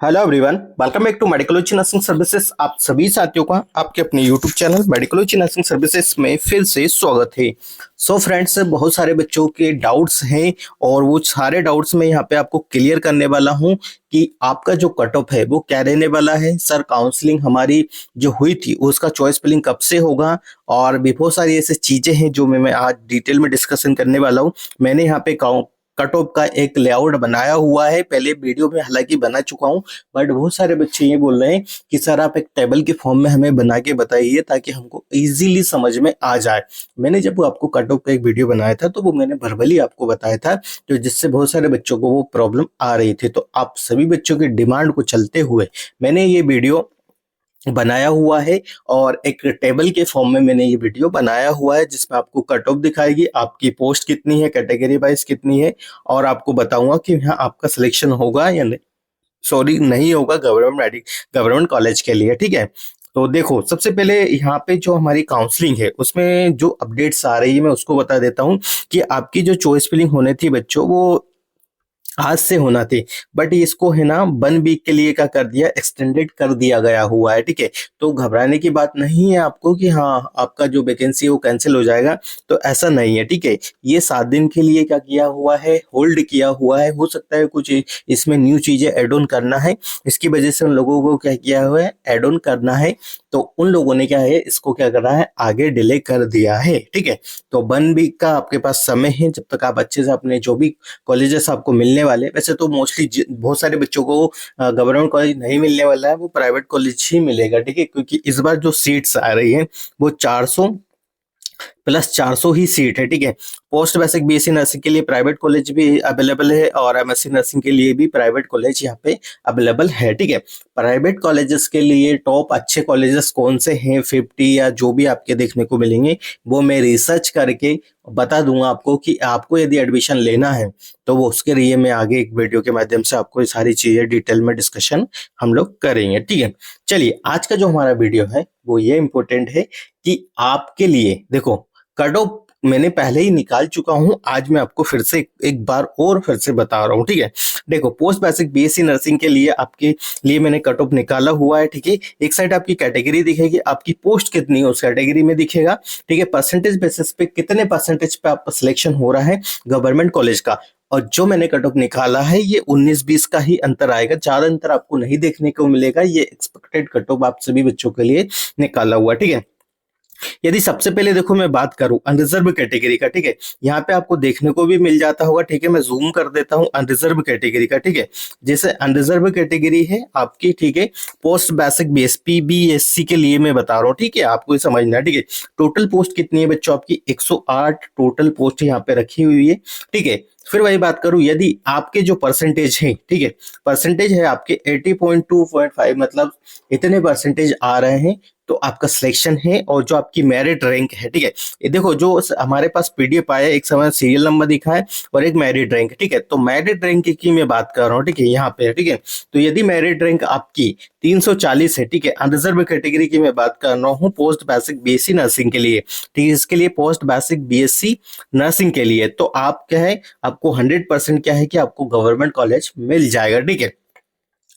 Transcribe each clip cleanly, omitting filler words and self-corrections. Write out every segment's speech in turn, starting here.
Hello everyone, welcome back to Medicology nursing services. आप सभी साथियों का आपके अपने YouTube channel Medicology nursing services में फिर से स्वागत है। सो फ्रेंड्स, बहुत सारे बच्चों के डाउट्स हैं और वो सारे डाउट्स में यहाँ पे आपको क्लियर करने वाला हूँ कि आपका जो कट ऑफ है वो क्या रहने वाला है। सर, काउंसलिंग हमारी जो हुई थी उसका चॉइस फिलिंग कब से होगा और भी बहुत सारी ऐसी चीजें हैं जो मैं आज डिटेल में डिस्कशन करने वाला हूँ। मैंने यहाँ पे कट ऑफ का एक लेआउट बनाया हुआ है, पहले वीडियो में हालांकि बना चुका हूं, बट बहुत सारे बच्चे ये बोल रहे हैं कि सर आप एक टेबल के फॉर्म में हमें बना के बताइए ताकि हमको इजीली समझ में आ जाए। मैंने जब आपको कट ऑफ का एक वीडियो बनाया था तो वो मैंने वर्बली आपको बताया था, तो जिससे बहुत सारे बच्चों को वो प्रॉब्लम आ रही थी। तो आप सभी बच्चों की डिमांड को चलते हुए मैंने ये वीडियो बनाया हुआ है और एक टेबल के फॉर्म में मैंने ये वीडियो बनाया हुआ है जिसमें आपको कट ऑफ दिखाएगी, आपकी पोस्ट कितनी है, कैटेगरी वाइज कितनी है, और आपको बताऊंगा कि यहाँ आपका सिलेक्शन होगा या नहीं, सॉरी नहीं होगा गवर्नमेंट कॉलेज के लिए। ठीक है, तो देखो सबसे पहले यहाँ पे जो हमारी काउंसलिंग है उसमें जो अपडेट्स आ रही है मैं उसको बता देता हूँ कि आपकी जो चॉइस फिलिंग होने थी बच्चों वो आज से होना थी, बट इसको है ना 1 वीक के लिए क्या कर दिया, एक्सटेंडेड कर दिया गया हुआ है। ठीक है, तो घबराने की बात नहीं है आपको कि हाँ आपका जो वैकेंसी है वो कैंसिल हो जाएगा, तो ऐसा नहीं है। ठीक है, ये 7 दिन के लिए क्या किया हुआ है, होल्ड किया हुआ है। हो सकता है कुछ इसमें न्यू चीजें एड ऑन करना है, इसकी वजह से उन लोगों को क्या किया हुआ है, एड ऑन करना है, तो उन लोगों ने क्या है इसको क्या करा है, आगे डिले कर दिया है। ठीक है, तो 1 वीक का आपके पास समय है जब तक आप अच्छे से अपने जो भी कॉलेजेस आपको मिलने वाले, वैसे तो मोस्टली बहुत सारे बच्चों को गवर्नमेंट कॉलेज नहीं मिलने वाला है, वो प्राइवेट कॉलेज ही मिलेगा। ठीक है, क्योंकि इस बार जो सीट्स आ रही है वो 400+400 ही सीट है। ठीक है, पोस्ट बेसिक बीएससी नर्सिंग के लिए प्राइवेट कॉलेज भी अवेलेबल है और एमएससी नर्सिंग के लिए भी प्राइवेट कॉलेज यहाँ पे अवेलेबल है। ठीक है, प्राइवेट कॉलेजेस के लिए टॉप अच्छे कॉलेजेस कौन से हैं 50 या जो भी आपके देखने को मिलेंगे वो मैं रिसर्च करके बता दूंगा आपको कि आपको यदि एडमिशन लेना है तो वो उसके लिए मैं आगे एक वीडियो के माध्यम से आपको ये सारी चीजें डिटेल में डिस्कशन हम लोग करेंगे। ठीक है, चलिए आज का जो हमारा वीडियो है वो ये इंपॉर्टेंट है कि आपके लिए देखो कट ऑफ मैंने पहले ही निकाल चुका हूं, आज मैं आपको फिर से एक बार और फिर से बता रहा हूं। ठीक है, देखो पोस्ट बेसिक बीएससी नर्सिंग के लिए आपके लिए मैंने कट ऑफ निकाला हुआ है। ठीक है, एक साइड आपकी कैटेगरी दिखेगी, आपकी पोस्ट कितनी है उस कैटेगरी में दिखेगा। ठीक है, परसेंटेज बेसिस पे कितने परसेंटेज पे आपका सिलेक्शन हो रहा है गवर्नमेंट कॉलेज का, और जो मैंने कट ऑफ निकाला है ये 19-20 का ही अंतर आएगा, ज्यादा अंतर आपको नहीं देखने को मिलेगा। ये एक्सपेक्टेड कट ऑफ आप सभी बच्चों के लिए निकाला हुआ। ठीक है, यदि सबसे पहले देखो मैं बात करूं अनरिजर्व कैटेगरी का, ठीक है, यहाँ पे आपको देखने को भी मिल जाता होगा। ठीक है, मैं जूम कर देता हूं अनरिजर्व कैटेगरी का। ठीक है, जैसे अनरिजर्व कैटेगरी है आपकी, ठीक है, पोस्ट बेसिक बीएसपी बीएससी के लिए मैं बता रहा हूँ। ठीक है, आपको ये समझना है। ठीक है, टोटल पोस्ट कितनी है बच्चों आपकी, 108 टोटल पोस्ट यहाँ पे रखी हुई है। ठीक है, फिर वही बात करूं यदि आपके जो परसेंटेज है, ठीक है, परसेंटेज है आपके 80.2.5, मतलब इतने परसेंटेज आ रहे हैं तो आपका सिलेक्शन है। और जो आपकी मेरिट रैंक है, ठीक है, ये देखो जो हमारे पास पीडीएफ आया है, एक समय सीरियल नंबर दिखा है और एक मेरिट रैंक। ठीक है, तो मेरिट रैंक की मैं बात कर रहा हूँ। ठीक है, यहाँ पे ठीक है, तो यदि मेरिट रैंक आपकी 340 है, ठीक है, अनरिजर्व कैटेगरी की मैं बात कर रहा हूँ पोस्ट बेसिक बीएससी नर्सिंग के लिए। ठीक है, इसके लिए पोस्ट बेसिक बीएससी नर्सिंग के लिए तो आप क्या है, आपको 100% क्या है कि आपको गवर्नमेंट कॉलेज मिल जाएगा। ठीक है,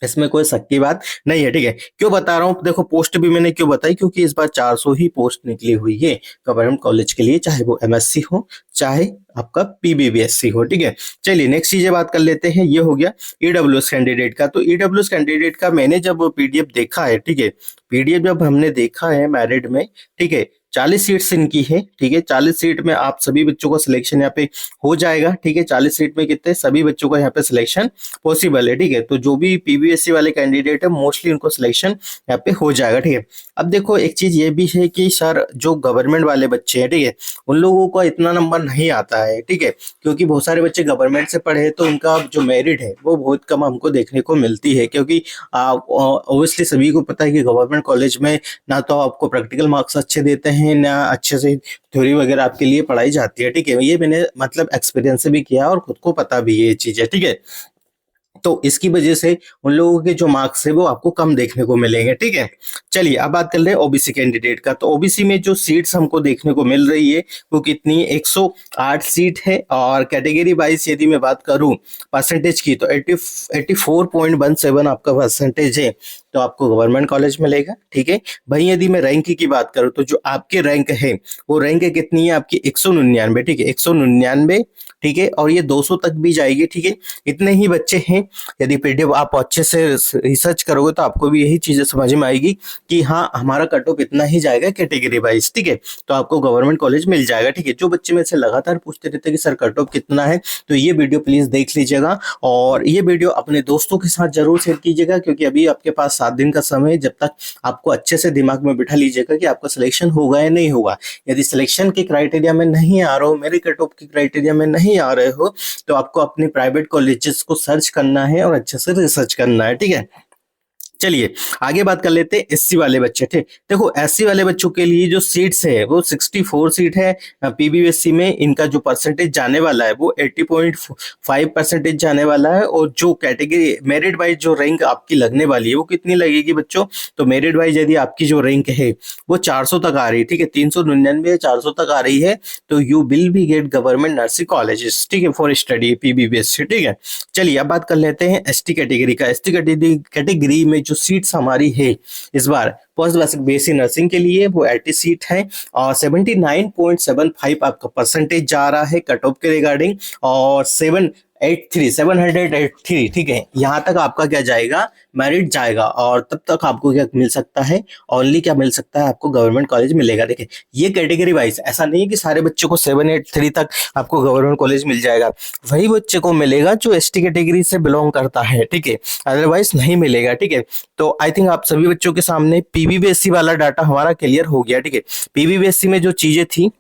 इसमें कोई शक की बात नहीं है। ठीक है, क्यों बता रहा हूँ, देखो पोस्ट भी मैंने क्यों बताई, क्योंकि इस बार 400 ही पोस्ट निकली हुई है गवर्नमेंट कॉलेज के लिए, चाहे वो एमएससी हो चाहे आपका पीबीबीएससी हो। ठीक है, चलिए नेक्स्ट चीजें बात कर लेते हैं। ये हो गया ईडब्ल्यूएस कैंडिडेट का। तो ईडब्ल्यूएस कैंडिडेट का मैंने जब पीडीएफ देखा है, ठीक है, पीडीएफ जब हमने देखा है मैरिट में, ठीक है, 40 सीट्स इनकी है। ठीक है, 40 सीट में आप सभी बच्चों का सिलेक्शन यहाँ पे हो जाएगा। ठीक है, 40 सीट में कितने सभी बच्चों का यहाँ पे सिलेक्शन पॉसिबल है। ठीक है, तो जो भी पीबीएससी वाले कैंडिडेट है मोस्टली उनको सिलेक्शन यहाँ पे हो जाएगा। ठीक है, अब देखो एक चीज ये भी है कि सर जो गवर्नमेंट वाले बच्चे हैं, ठीक है, उन लोगों का इतना नंबर नहीं आता है। ठीक है, क्योंकि बहुत सारे बच्चे गवर्नमेंट से पढ़े तो उनका जो मेरिट है वो बहुत कम हमको देखने को मिलती है, क्योंकि ऑब्वियसली सभी को पता है कि गवर्नमेंट कॉलेज में ना तो आपको प्रैक्टिकल मार्क्स अच्छे देते हैं ना अच्छे से थ्योरी वगैरह आपके लिए पढ़ाई जाती है। ठीक है, ये मैंने मतलब एक्सपीरियंस से भी किया और खुद को पता भी है ये चीज है। ठीक है, तो इसकी वजह से उन लोगों के जो मार्क्स है वो आपको कम देखने को मिलेंगे, ठीक है। चलिए अब बात कर ले ओबीसी कैंडिडेट का। तो ओबीसी में जो सीट्स हमको देखने को मिल रही है वो कितनी है, 108 सीट है। और कैटेगरी वाइज यदि मैं बात करूं परसेंटेज की तो 84.17 आपका परसेंटेज है, तो आपको गवर्नमेंट कॉलेज मिलेगा, ठीक है। भाई यदि मैं रैंक की बात करूं तो जो आपके रैंक है वो रैंक कितनी है आपकी 199, ठीक है, 199, ठीक है। और ये 200 तक भी जाएगी, ठीक है। इतने ही बच्चे हैं। यदि पीडीएफ आप अच्छे से रिसर्च करोगे तो आपको भी यही चीजें समझ में आएगी कि हाँ हमारा कट ऑफ इतना ही जाएगा कैटेगरी वाइज, ठीक है। तो आपको गवर्नमेंट कॉलेज मिल जाएगा, ठीक है। जो बच्चे मेरे से लगातार पूछते रहते हैं कि सर कट ऑफ कितना है, तो ये वीडियो प्लीज देख लीजिएगा और ये वीडियो अपने दोस्तों के साथ जरूर शेयर कीजिएगा, क्योंकि अभी आपके पास 7 दिन का समय है। जब तक आपको अच्छे से दिमाग में बिठा लीजिएगा कि आपका सिलेक्शन होगा या नहीं होगा। यदि सिलेक्शन के क्राइटेरिया में नहीं आ रहे हो, मेरे कट ऑफ के क्राइटेरिया में नहीं आ रहे हो, तो आपको अपने प्राइवेट कॉलेजेस को सर्च करना है और अच्छे से रिसर्च करना है, ठीक है। चलिए आगे बात कर लेते हैं एससी वाले बच्चे, थे। देखो एससी वाले बच्चों के लिए जो सीट्स है वो 64 सीट है पीबीएससी में। इनका जो परसेंटेज जाने वाला है वो 80.5 परसेंटेज जाने वाला है। और जो कैटेगरी मेरिट वाइज जो रैंक आपकी लगने वाली है वो कितनी लगेगी बच्चों, तो मेरिट वाइज यदि आपकी जो रैंक है वो 400 तक आ रही है, ठीक है, 399 400 तक आ रही है, तो you will be gate government nursing colleges, ठीक है, फॉर स्टडी पीबीएससी, ठीक है। चलिए अब बात कर लेते हैं एसटी कैटेगरी का। एसटी कैटेगरी में जो सीट्स हमारी है इस बार पोस्ट बेसिक बीएससी नर्सिंग के लिए वो 80 सीट है और 79.75 आपका परसेंटेज जा रहा है कट ऑफ के रिगार्डिंग। और 783, ठीक है, यहाँ तक आपका क्या जाएगा, मेरिट जाएगा। और तब तक आपको क्या मिल सकता है, ओनली क्या मिल सकता है, आपको गवर्नमेंट कॉलेज मिलेगा। देखिए ये कैटेगरी वाइज ऐसा नहीं है कि सारे बच्चों को 783 तक आपको गवर्नमेंट कॉलेज मिल जाएगा, वही बच्चे को मिलेगा जो एसटी कैटेगरी से बिलोंग करता है, ठीक है, अदरवाइज नहीं मिलेगा, ठीक है। तो आई थिंक आप सभी बच्चों के सामने पीबीएससी वाला डाटा हमारा क्लियर हो गया, ठीक है। पीबीएससी में जो चीजें थी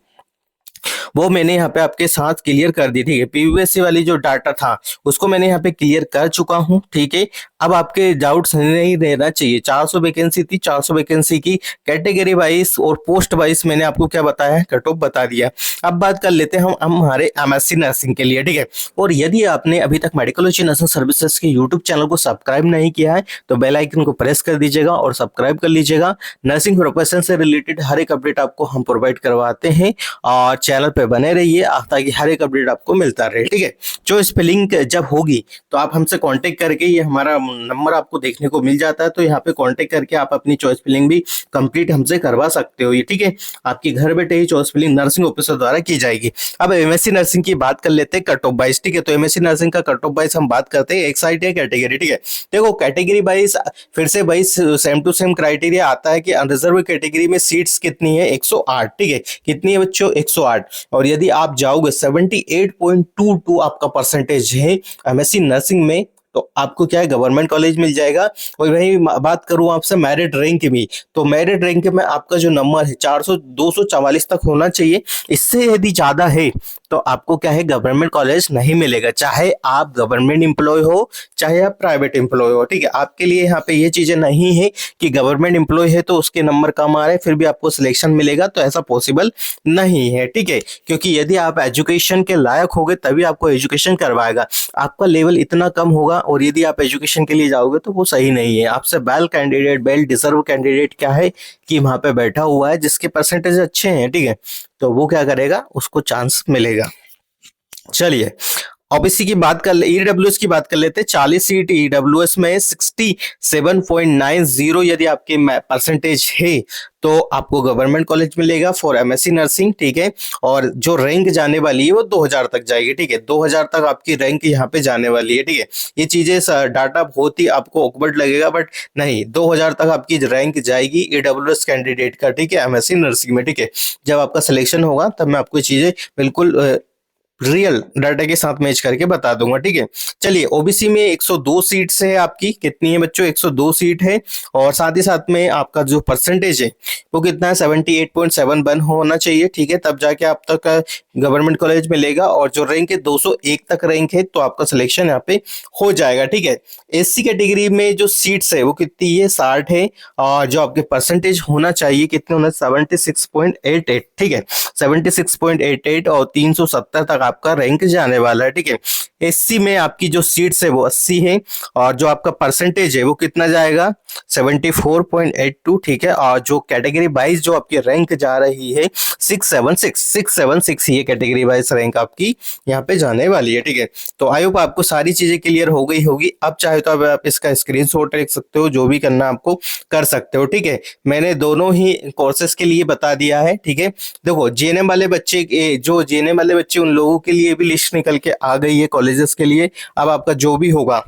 वो मैंने यहाँ पे आपके साथ क्लियर कर दी, ठीक है। पीबीएससी वाली जो डाटा था उसको मैंने यहाँ पे क्लियर कर चुका हूँ, ठीक है। अब आपके डाउट्स नहीं रहना चाहिए। 400 वैकेंसी थी, 400 वैकेंसी की कैटेगरी वाइज और पोस्ट वाइज मैंने आपको क्या बताया, कट ऑफ बता दिया। अब बात कर लेते हैं हम हमारे एमएससी नर्सिंग के लिए, ठीक है। और यदि आपने अभी तक मेडिकोलॉजी नर्सिंग सर्विसेज के यूट्यूब चैनल को सब्सक्राइब नहीं किया है तो बेल आइकन को प्रेस कर दीजिएगा और सब्सक्राइब कर लीजिएगा। नर्सिंग प्रोफेशन से रिलेटेड हर एक अपडेट आपको हम प्रोवाइड करवाते हैं और चैनल पे बने रहिए ताकि हर एक अपडेट आपको मिलता रहे, ठीक है। जो स्पेलिंग जब होगी तो आप हमसे कांटेक्ट करके, ये हमारा नंबर आपको देखने को मिल जाता है, तो यहाँ पे कांटेक्ट करके आप अपनी चॉइस फिलिंग भी कंप्लीट हमसे करवा सकते हो, ये ठीक है। आपकी घर बैठे ही चॉइस फिलिंग नर्सिंग ऑफिसर द्वारा की जाएगी। अब एमएससी नर्सिंग की बात कर लेते हैं कट ऑफ वाइज, ठीक है। तो एमएससी नर्सिंग का कट ऑफ वाइज हम बात करते हैं, एक साइड है कैटेगरी, ठीक है। देखो कैटेगरी वाइज फिर से भाई सेम टू सेम क्राइटेरिया आता है कि अनरिजर्व कैटेगरी में सीट्स कितनी है, 108, ठीक है। कितनी है बच्चों, 108। और यदि आप जाओगे 78.22 आपका परसेंटेज है एमएससी नर्सिंग में, तो आपको क्या है, गवर्नमेंट कॉलेज मिल जाएगा। और वही बात करूं आपसे मेरिट रैंक में, तो मेरिट रैंक में आपका जो नंबर है 400 244 तक होना चाहिए। इससे यदि ज्यादा है तो आपको क्या है, गवर्नमेंट कॉलेज नहीं मिलेगा, चाहे आप गवर्नमेंट एम्प्लॉय हो चाहे आप प्राइवेट एम्प्लॉय हो, ठीक है। आपके लिए यहाँ पे ये चीजें नहीं है कि गवर्नमेंट एम्प्लॉय है तो उसके नंबर कम आ रहे फिर भी आपको सिलेक्शन मिलेगा, तो ऐसा पॉसिबल नहीं है, ठीक है। क्योंकि यदि आप एजुकेशन के लायक होगे तभी आपको एजुकेशन करवाएगा। आपका लेवल इतना कम होगा और यदि आप एजुकेशन के लिए जाओगे तो वो सही नहीं है। आपसे well candidate, well deserve candidate क्या है कि वहां पे बैठा हुआ है जिसके परसेंटेज अच्छे हैं, ठीक है, तो वो क्या करेगा, उसको चांस मिलेगा। चलिए ओबीसी की बात कर ले, ईडब्ल्यूएस की बात कर लेते हैं। 40 सीट ईडब्ल्यूएस में 67.90 यदि आपके परसेंटेज है तो आपको गवर्नमेंट कॉलेज मिलेगा फॉर एमएससी नर्सिंग, ठीक है। और जो रैंक जाने वाली है वो 2000 तक जाएगी, ठीक है, 2000 तक आपकी रैंक यहाँ पे जाने वाली है, ठीक है। ये चीजें डाटा बहुत ही आपको ऑकवर्ड लगेगा बट नहीं, 2000 तक आपकी रैंक जाएगी ईडब्ल्यूएस कैंडिडेट का, ठीक है, एमएससी नर्सिंग में, ठीक है। जब आपका सिलेक्शन होगा तब मैं आपको चीजें बिल्कुल रियल डाटा के साथ मैच करके बता दूंगा, ठीक है। चलिए ओबीसी में 102 सीट्स है आपकी, कितनी है बच्चों, 102 सीट है। और साथ ही साथ में आपका जो परसेंटेज है वो कितना है, 78.71 होना चाहिए, ठीक है, तब जाके आप तक गवर्नमेंट कॉलेज मिलेगा। और जो रैंक है 201 तक रैंक है तो आपका सिलेक्शन यहाँ पे हो जाएगा, ठीक है। एससी कैटेगरी में जो सीट्स है वो कितनी है, 60 है। और जो आपके परसेंटेज होना चाहिए कितने होना, 76.88, ठीक है, 76.88 और 370 तक आपका रैंक जाने वाला है, ठीक है। एससी में आपकी जो सीट्स है वो 80 है और जो आपका परसेंटेज है वो कितना जाएगा 74.82, ठीक है। और जो कैटेगरी वाइज जो आपकी रैंक जा रही है 676 ये कैटेगरी वाइज रैंक आपकी यहाँ पे जाने वाली है, ठीक है। तो आई होप आपको सारी चीजें क्लियर हो गई होगी। अब चाहे तो अब आप इसका स्क्रीनशॉट रख सकते हो, जो भी करना आपको कर सकते हो, ठीक है। मैंने दोनों ही कोर्सेज के लिए बता दिया है, ठीक है। देखो जेएनएम वाले बच्चे जो जेएनएम वाले बच्चे उन लोगों के लिए भी लिस्ट निकल के आ गई है कॉलेजेस के लिए। अब आपका जो भी होगा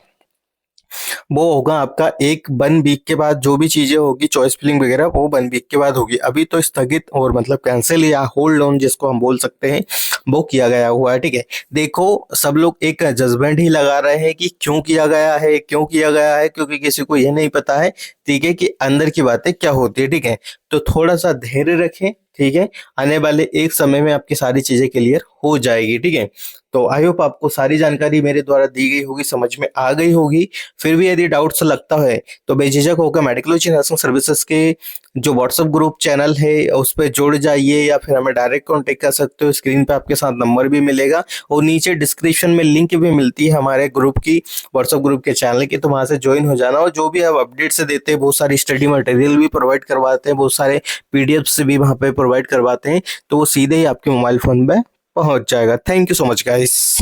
वो होगा आपका एक 1 वीक के बाद, जो भी चीजें होगी चॉइस फिलिंग वगैरह वो 1 वीक के बाद होगी। अभी तो स्थगित और मतलब कैंसिल या होल्ड ऑन जिसको हम बोल सकते हैं वो किया गया हुआ है, ठीक है। देखो सब लोग एक जजमेंट ही लगा रहे हैं कि क्यों किया गया है, क्यों किया गया है, क्योंकि किसी को यह नहीं पता है, ठीक है, कि अंदर की बातें क्या होती है, ठीक है। तो थोड़ा सा धैर्य रखें, ठीक है। आने वाले एक समय में आपकी सारी चीजें क्लियर हो जाएगी, ठीक है। तो आई होप आपको सारी जानकारी मेरे द्वारा दी गई होगी, समझ में आ गई होगी। फिर भी यदि डाउट्स लगता है तो बेझिझक होकर मेडिकल नर्सिंग सर्विसेज के जो व्हाट्सएप ग्रुप चैनल है उस पर जुड़ जाइए, या फिर हमें डायरेक्ट कॉन्टेक्ट कर सकते हो। स्क्रीन पे आपके साथ नंबर भी मिलेगा और नीचे डिस्क्रिप्शन में लिंक भी मिलती है हमारे ग्रुप की, व्हाट्सएप ग्रुप के चैनल की। तो वहां से ज्वाइन हो जाना, और जो भी आप अपडेट्स देते हैं, बहुत सारी स्टडी मटेरियल भी प्रोवाइड करवाते हैं, बहुत सारे पीडीएफ भी वहां पे प्रोवाइड करवाते हैं, तो वो सीधे ही आपके मोबाइल फोन में पहुंच जाएगा। Thank you so much guys.